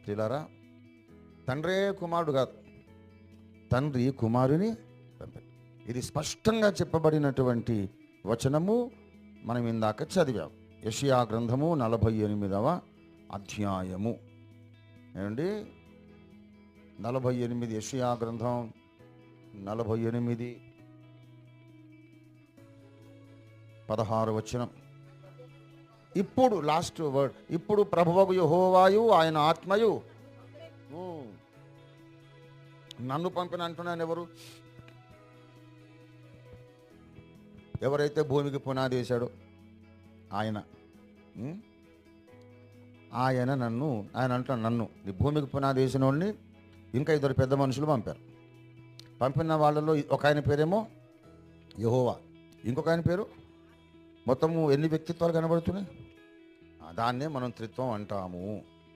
ప్రియులారా, తండ్రే కుమారుడు కాదు, తండ్రి కుమారుని పంపాడు. ఇది స్పష్టంగా చెప్పబడినటువంటి వచనము మనం ఇందాక చదివాం. యెషయా గ్రంథము 48వ అధ్యాయము. ఏమండి, 48, యెషయా గ్రంథం 48, 16 వచనం. ఇప్పుడు లాస్ట్ వర్డ్, ఇప్పుడు ప్రభువగు యెహోవాయు ఆయన ఆత్మయు నన్ను పంపిన అంటున్నాను. ఎవరైతే భూమికి పునాది వేశాడో ఆయన, ఆయన అంటున్నాను, నన్ను ఈ భూమికి పునాది వేసిన వాడిని ఇంకా 2 పెద్ద మనుషులు పంపారు. పంపిన వాళ్ళలో ఒక ఆయన పేరేమో యెహోవా, ఇంకొక ఆయన పేరు, మొత్తము ఎన్ని వ్యక్తిత్వాలు కనబడుతున్నాయి? దాన్నే మనం త్రిత్వం అంటాము.